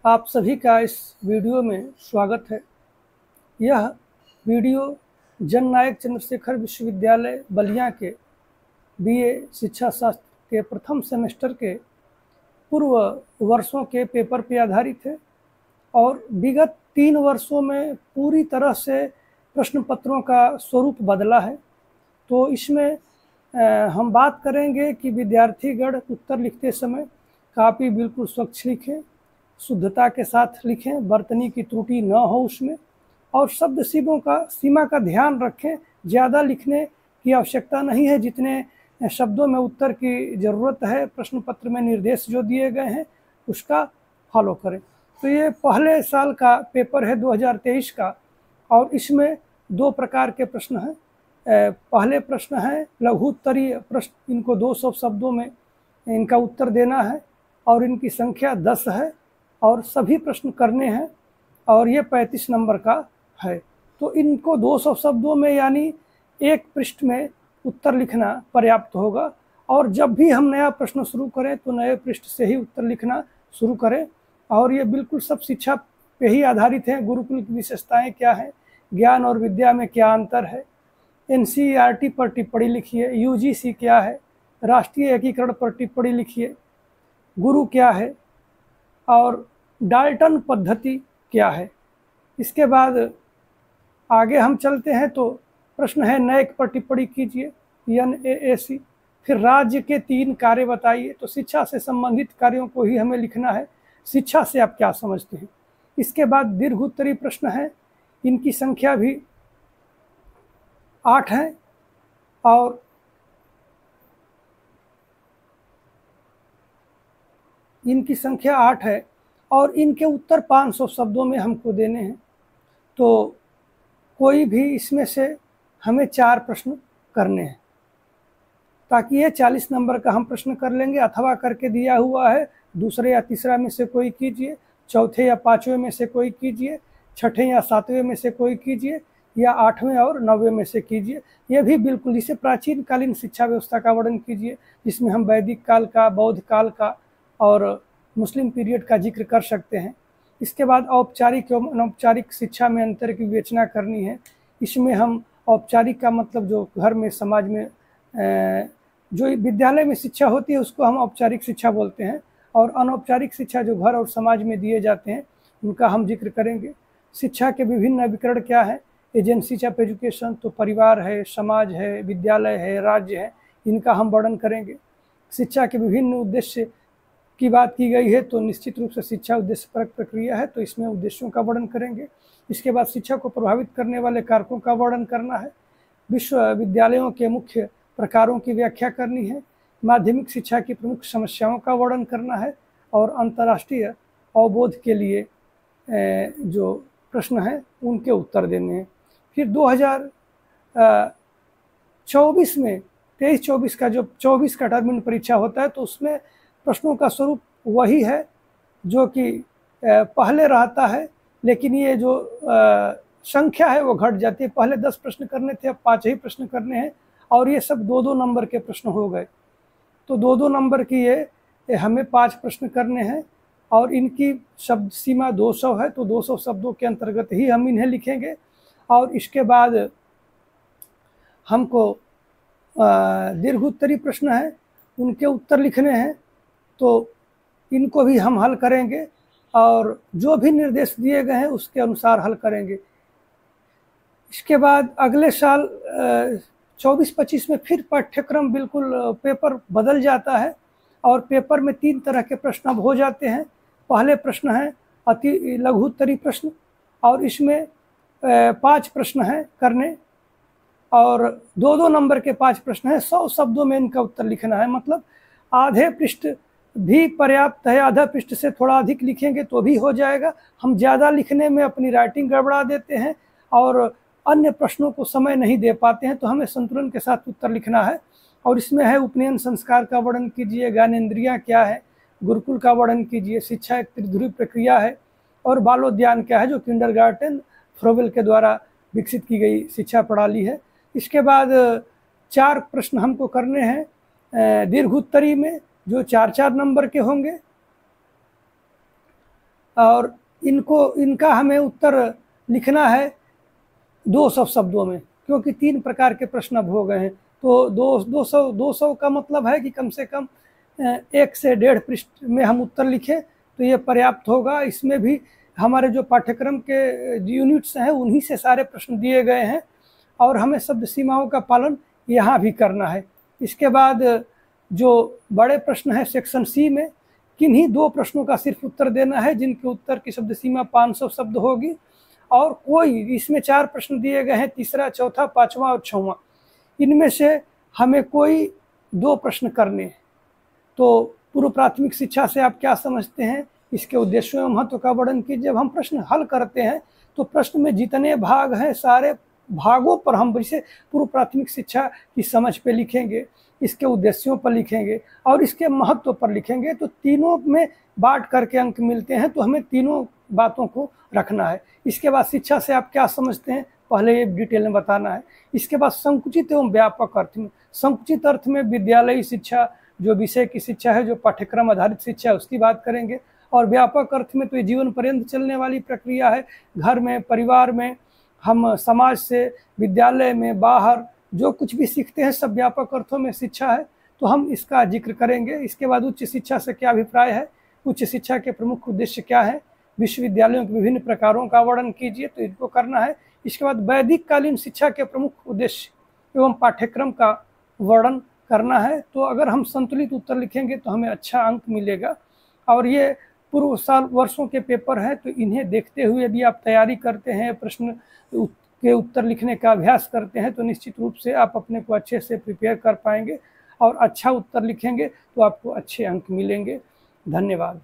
आप सभी का इस वीडियो में स्वागत है। यह वीडियो जननायक चंद्रशेखर विश्वविद्यालय बलिया के बीए शिक्षा शास्त्र के प्रथम सेमेस्टर के पूर्व वर्षों के पेपर पर आधारित है और विगत 3 वर्षों में पूरी तरह से प्रश्न पत्रों का स्वरूप बदला है। तो इसमें हम बात करेंगे कि विद्यार्थीगण उत्तर लिखते समय कापी बिल्कुल स्वच्छ लिखें, शुद्धता के साथ लिखें, बर्तनी की त्रुटि न हो उसमें, और शब्द सीमा का ध्यान रखें। ज़्यादा लिखने की आवश्यकता नहीं है, जितने शब्दों में उत्तर की ज़रूरत है प्रश्न पत्र में निर्देश जो दिए गए हैं उसका फॉलो करें। तो ये पहले साल का पेपर है 2023 का, और इसमें 2 प्रकार के प्रश्न हैं। पहले प्रश्न है लघु उत्तरीय प्रश्न, इनको 200 शब्दों में इनका उत्तर देना है और इनकी संख्या 10 है और सभी प्रश्न करने हैं और ये 35 नंबर का है। तो इनको 200 शब्दों में यानी एक पृष्ठ में उत्तर लिखना पर्याप्त होगा, और जब भी हम नया प्रश्न शुरू करें तो नए पृष्ठ से ही उत्तर लिखना शुरू करें। और ये बिल्कुल सब शिक्षा पे ही आधारित है। गुरुकुल की विशेषताएं क्या हैं, ज्ञान और विद्या में क्या अंतर है, NCERT पर टिप्पणी लिखिए, UGC क्या है, राष्ट्रीय एकीकरण पर टिप्पणी लिखिए, गुरु क्या है और डाल्टन पद्धति क्या है। इसके बाद आगे हम चलते हैं तो प्रश्न है नैक पर टिप्पणी कीजिए, NAAC। फिर राज्य के 3 कार्य बताइए। तो शिक्षा से संबंधित कार्यों को ही हमें लिखना है, शिक्षा से आप क्या समझते हैं। इसके बाद दीर्घ उत्तरीय प्रश्न है, इनकी संख्या भी 8 है और इनकी संख्या 8 है और इनके उत्तर 500 शब्दों में हमको देने हैं। तो कोई भी इसमें से हमें 4 प्रश्न करने हैं ताकि ये 40 नंबर का हम प्रश्न कर लेंगे। अथवा करके दिया हुआ है, दूसरे या तीसरा में से कोई कीजिए, चौथे या 5वें में से कोई कीजिए, छठे या 7वें में से कोई कीजिए, या 8वें और 9वें में से कीजिए। यह भी बिल्कुल इसे प्राचीन कालीन शिक्षा व्यवस्था का वर्णन कीजिए, जिसमें हम वैदिक काल का, बौद्ध काल का और मुस्लिम पीरियड का जिक्र कर सकते हैं। इसके बाद औपचारिक एवं अनौपचारिक शिक्षा में अंतर की विवेचना करनी है। इसमें हम औपचारिक का मतलब जो घर में समाज में जो विद्यालय में शिक्षा होती है उसको हम औपचारिक शिक्षा बोलते हैं, और अनौपचारिक शिक्षा जो घर और समाज में दिए जाते हैं उनका हम जिक्र करेंगे। शिक्षा के विभिन्न अभिकरण क्या है, एजेंसीज ऑफ एजुकेशन, तो परिवार है, समाज है, विद्यालय है, राज्य है, इनका हम वर्णन करेंगे। शिक्षा के विभिन्न उद्देश्य की बात की गई है, तो निश्चित रूप से शिक्षा उद्देश्यपरक प्रक्रिया है, तो इसमें उद्देश्यों का वर्णन करेंगे। इसके बाद शिक्षा को प्रभावित करने वाले कारकों का वर्णन करना है। विश्वविद्यालयों के मुख्य प्रकारों की व्याख्या करनी है। माध्यमिक शिक्षा की प्रमुख समस्याओं का वर्णन करना है और अंतर्राष्ट्रीय अवबोध के लिए जो प्रश्न हैं उनके उत्तर देने हैं। फिर 2024 में 23-24 का जो 24 का टर्मिनल परीक्षा होता है तो उसमें प्रश्नों का स्वरूप वही है जो कि पहले रहता है, लेकिन ये जो संख्या है वो घट जाती है। पहले 10 प्रश्न करने थे, अब 5 ही प्रश्न करने हैं, और ये सब 2-2 नंबर के प्रश्न हो गए। तो 2-2 नंबर की ये हमें 5 प्रश्न करने हैं और इनकी शब्द सीमा 200 है, तो 200 शब्दों के अंतर्गत ही हम इन्हें लिखेंगे। और इसके बाद हमको दीर्घ उत्तरीय प्रश्न है, उनके उत्तर लिखने हैं, तो इनको भी हम हल करेंगे और जो भी निर्देश दिए गए हैं उसके अनुसार हल करेंगे। इसके बाद अगले साल 24-25 में फिर पाठ्यक्रम बिल्कुल पेपर बदल जाता है और पेपर में 3 तरह के प्रश्न अब हो जाते हैं। पहले प्रश्न है अति लघु उत्तरीय प्रश्न, और इसमें 5 प्रश्न हैं करने, और 2-2 नंबर के 5 प्रश्न हैं। 100 शब्दों में इनका उत्तर लिखना है, मतलब आधे पृष्ठ भी पर्याप्त है, आधा पृष्ठ से थोड़ा अधिक लिखेंगे तो भी हो जाएगा। हम ज़्यादा लिखने में अपनी राइटिंग गड़बड़ा देते हैं और अन्य प्रश्नों को समय नहीं दे पाते हैं, तो हमें संतुलन के साथ उत्तर लिखना है। और इसमें है उपनयन संस्कार का वर्णन कीजिए, ज्ञानेंद्रियाँ क्या है, गुरुकुल का वर्णन कीजिए, शिक्षा एक त्रिध्रुवी प्रक्रिया है, और बालोद्यान क्या है जो किंडरगार्टन फ्रोबेल के द्वारा विकसित की गई शिक्षा प्रणाली है। इसके बाद 4 प्रश्न हमको करने हैं दीर्घ उत्तरीय में, जो 4-4 नंबर के होंगे, और इनका हमें उत्तर लिखना है 200 शब्दों में, क्योंकि 3 प्रकार के प्रश्न अब हो गए हैं। तो 200 का मतलब है कि कम से कम 1 से 1.5 पृष्ठ में हम उत्तर लिखें तो ये पर्याप्त होगा। इसमें भी हमारे जो पाठ्यक्रम के यूनिट्स हैं उन्हीं से सारे प्रश्न दिए गए हैं और हमें शब्द सीमाओं का पालन यहाँ भी करना है। इसके बाद जो बड़े प्रश्न है सेक्शन सी में किन्हीं 2 प्रश्नों का सिर्फ उत्तर देना है, जिनके उत्तर की शब्द सीमा 500 शब्द होगी। और कोई इसमें 4 प्रश्न दिए गए हैं, तीसरा, चौथा, 5वां और 6वां। इनमें से हमें कोई 2 प्रश्न करने हैं। तो पूर्व प्राथमिक शिक्षा से आप क्या समझते हैं, इसके उद्देश्यों एवं महत्व का वर्णन कीजिए। जब हम प्रश्न हल करते हैं तो प्रश्न में जितने भाग हैं सारे भागों पर हम जैसे पूर्व प्राथमिक शिक्षा की समझ पे लिखेंगे, इसके उद्देश्यों पर लिखेंगे और इसके महत्व पर लिखेंगे, तो तीनों में बांट करके अंक मिलते हैं। तो हमें तीनों बातों को रखना है। इसके बाद शिक्षा से आप क्या समझते हैं, पहले ये डिटेल में बताना है। इसके बाद संकुचित एवं व्यापक अर्थ में, संकुचित अर्थ में विद्यालयी शिक्षा, जो विषय की शिक्षा है, जो पाठ्यक्रम आधारित शिक्षा है, उसकी बात करेंगे। और व्यापक अर्थ में तो ये जीवन पर्यंत चलने वाली प्रक्रिया है। घर में, परिवार में, हम समाज से, विद्यालय में, बाहर जो कुछ भी सीखते हैं सब व्यापक अर्थों में शिक्षा है, तो हम इसका जिक्र करेंगे। इसके बाद उच्च शिक्षा से क्या अभिप्राय है, उच्च शिक्षा के प्रमुख उद्देश्य क्या है, विश्वविद्यालयों के विभिन्न प्रकारों का वर्णन कीजिए, तो इनको करना है। इसके बाद वैदिक कालीन शिक्षा के प्रमुख उद्देश्य एवं पाठ्यक्रम का वर्णन करना है। तो अगर हम संतुलित उत्तर लिखेंगे तो हमें अच्छा अंक मिलेगा। और ये पूर्व साल वर्षों के पेपर हैं, तो इन्हें देखते हुए यदि आप तैयारी करते हैं, प्रश्न के उत्तर लिखने का अभ्यास करते हैं, तो निश्चित रूप से आप अपने को अच्छे से प्रिपेयर कर पाएंगे और अच्छा उत्तर लिखेंगे तो आपको अच्छे अंक मिलेंगे। धन्यवाद।